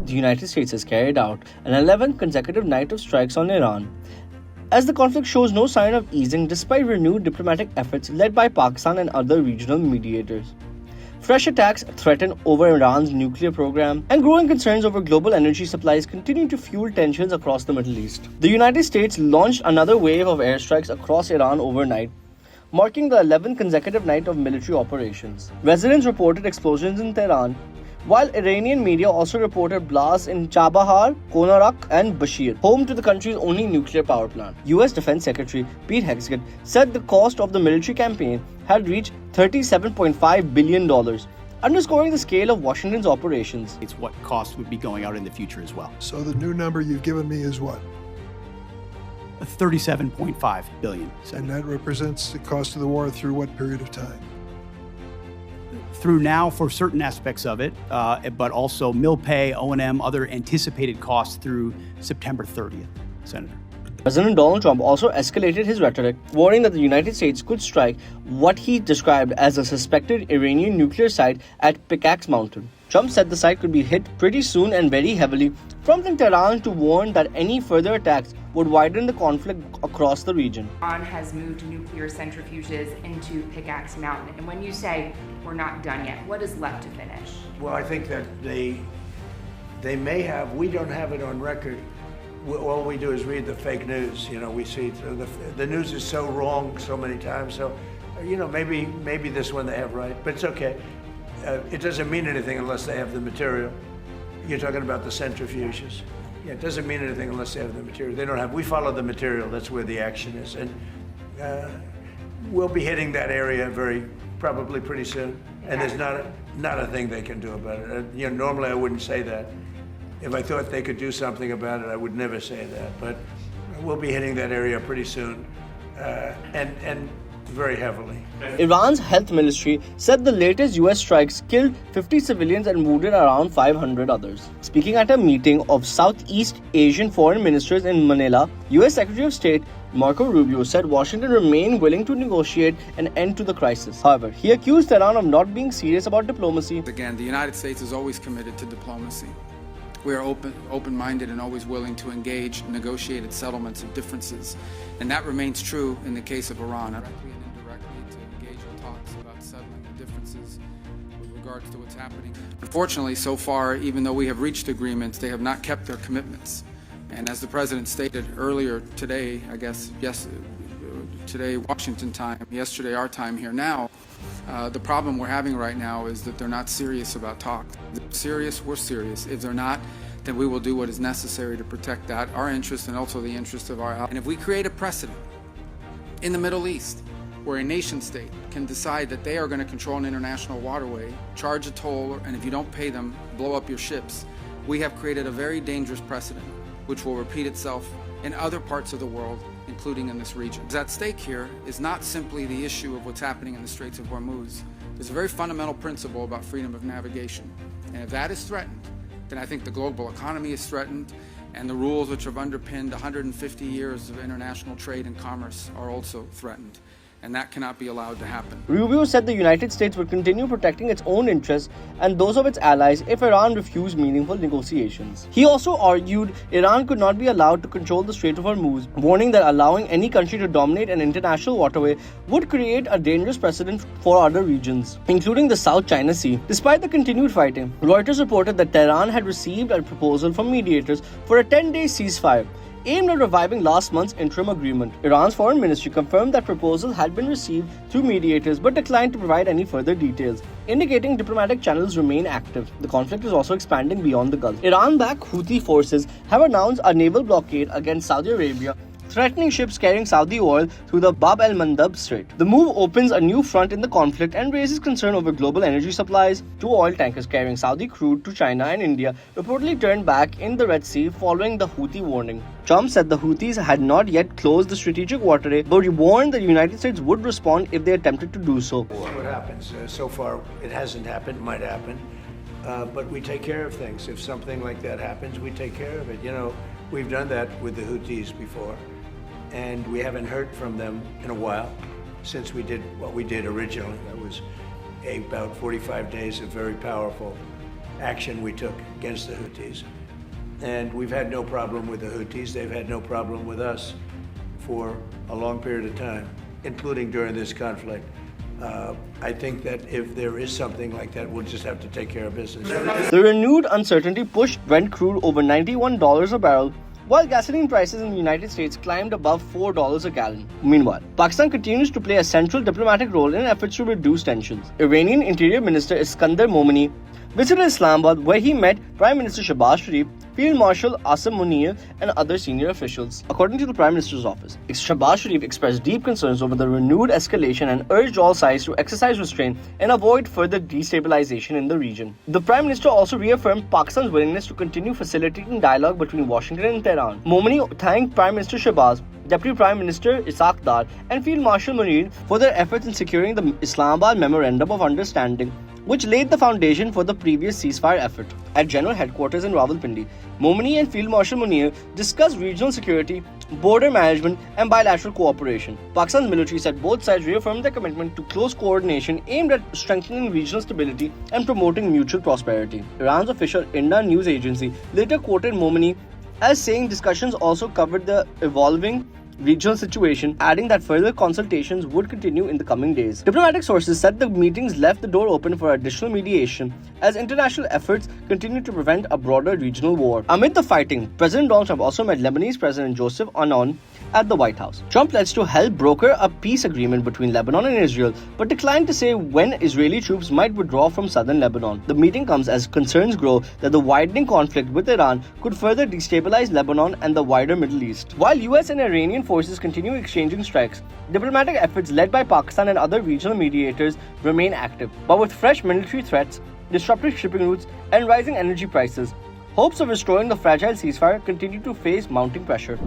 the United States has carried out an 11th consecutive night of strikes on Iran, as the conflict shows no sign of easing despite renewed diplomatic efforts led by Pakistan and other regional mediators. Fresh attacks threaten over Iran's nuclear program, and growing concerns over global energy supplies continue to fuel tensions across the Middle East. The United States launched another wave of airstrikes across Iran overnight, marking the 11th consecutive night of military operations. Residents reported explosions in Tehran, while Iranian media also reported blasts in Chabahar, Konarak, and Bushehr, home to the country's only nuclear power plant. US Defense Secretary Pete Hegseth said the cost of the military campaign had reached $37.5 billion, underscoring the scale of Washington's operations. It's what costs would be going out in the future as well. So the new number you've given me is what? $37.5 billion. And that represents the cost of the war through what period of time? Through now for certain aspects of it, but also mill pay, O&M, other anticipated costs through September 30th, Senator. President Donald Trump also escalated his rhetoric, warning that the United States could strike what he described as a suspected Iranian nuclear site at Pickaxe Mountain. Trump said the site could be hit pretty soon and very heavily, prompting Tehran to warn that any further attacks would widen the conflict across the region. Iran has moved nuclear centrifuges into Pickaxe Mountain. And when you say we're not done yet, what is left to finish? Well, I think that they may have, we don't have it on record. All we do is read the fake news. You know, we see the news is so wrong so many times. So, you know, maybe this one they have right, but it's okay. It doesn't mean anything unless they have the material. You're talking about the centrifuges. Yeah, it doesn't mean anything unless they have the material. They don't have, we follow the material, that's where the action is. And we'll be hitting that area probably pretty soon. And there's not a thing they can do about it. You know, normally I wouldn't say that. If I thought they could do something about it, I would never say that. But we'll be hitting that area pretty soon, and very heavily. Iran's health ministry said the latest US strikes killed 50 civilians and wounded around 500 others. Speaking at a meeting of Southeast Asian foreign ministers in Manila, US Secretary of State Marco Rubio said Washington remained willing to negotiate an end to the crisis. However, he accused Tehran of not being serious about diplomacy. Again, the United States is always committed to diplomacy. We are open-minded and always willing to engage in negotiated settlements of differences. And that remains true in the case of Iran. Directly and indirectly to engage in talks about settling the differences with regards to what's happening. Unfortunately, so far, even though we have reached agreements, they have not kept their commitments. And as the President stated earlier today, I guess, today Washington time, yesterday our time here now, the problem we're having right now is that they're not serious about talks. If they're serious, we're serious. If they're not, then we will do what is necessary to protect that, our interest and also the interest of our allies. And if we create a precedent in the Middle East where a nation state can decide that they are going to control an international waterway, charge a toll, and if you don't pay them, blow up your ships, we have created a very dangerous precedent which will repeat itself in other parts of the world, including in this region. What's at stake here is not simply the issue of what's happening in the Straits of Hormuz. There's a very fundamental principle about freedom of navigation. And if that is threatened, then I think the global economy is threatened, and the rules which have underpinned 150 years of international trade and commerce are also threatened. And that cannot be allowed to happen. Rubio said the United States would continue protecting its own interests and those of its allies if Iran refused meaningful negotiations. He also argued Iran could not be allowed to control the Strait of Hormuz, warning that allowing any country to dominate an international waterway would create a dangerous precedent for other regions, including the South China Sea. Despite the continued fighting, Reuters reported that Tehran had received a proposal from mediators for a 10-day ceasefire, aimed at reviving last month's interim agreement. Iran's foreign ministry confirmed that proposal had been received through mediators but declined to provide any further details, indicating diplomatic channels remain active. The conflict is also expanding beyond the Gulf. Iran-backed Houthi forces have announced a naval blockade against Saudi Arabia, threatening ships carrying Saudi oil through the Bab el-Mandab Strait. The move opens a new front in the conflict and raises concern over global energy supplies. 2 oil tankers carrying Saudi crude to China and India reportedly turned back in the Red Sea following the Houthi warning. Trump said the Houthis had not yet closed the strategic waterway, but he warned the United States would respond if they attempted to do so. We'll see what happens. So far, it hasn't happened, might happen. But we take care of things. If something like that happens, we take care of it. You know, we've done that with the Houthis before. And we haven't heard from them in a while since we did what we did originally. That was about 45 days of very powerful action we took against the Houthis. And we've had no problem with the Houthis. They've had no problem with us for a long period of time, including during this conflict. I think that if there is something like that, we'll just have to take care of business. The renewed uncertainty pushed Brent crude over $91 a barrel, while gasoline prices in the United States climbed above $4 a gallon. Meanwhile, Pakistan continues to play a central diplomatic role in efforts to reduce tensions. Iranian Interior Minister Iskandar Momeni visited Islamabad, where he met Prime Minister Shahbaz Sharif, Field Marshal Asim Munir, and other senior officials. According to the Prime Minister's office, Shahbaz Sharif expressed deep concerns over the renewed escalation and urged all sides to exercise restraint and avoid further destabilization in the region. The Prime Minister also reaffirmed Pakistan's willingness to continue facilitating dialogue between Washington and Tehran. Momeni thanked Prime Minister Shahbaz, Deputy Prime Minister Ishaq Dar, and Field Marshal Munir for their efforts in securing the Islamabad Memorandum of Understanding, which laid the foundation for the previous ceasefire effort. At General Headquarters in Rawalpindi, Momeni and Field Marshal Munir discussed regional security, border management, and bilateral cooperation. Pakistan's military said both sides reaffirmed their commitment to close coordination aimed at strengthening regional stability and promoting mutual prosperity. Iran's official IRNA news agency later quoted Momeni as saying discussions also covered the evolving regional situation, adding that further consultations would continue in the coming days. Diplomatic sources said the meetings left the door open for additional mediation as international efforts continue to prevent a broader regional war. Amid the fighting, President Donald Trump also met Lebanese President Joseph Aoun at the White House. Trump pledged to help broker a peace agreement between Lebanon and Israel, but declined to say when Israeli troops might withdraw from southern Lebanon. The meeting comes as concerns grow that the widening conflict with Iran could further destabilize Lebanon and the wider Middle East. While US and Iranian forces continue exchanging strikes, diplomatic efforts led by Pakistan and other regional mediators remain active. But with fresh military threats, disrupted shipping routes, and rising energy prices, hopes of restoring the fragile ceasefire continue to face mounting pressure.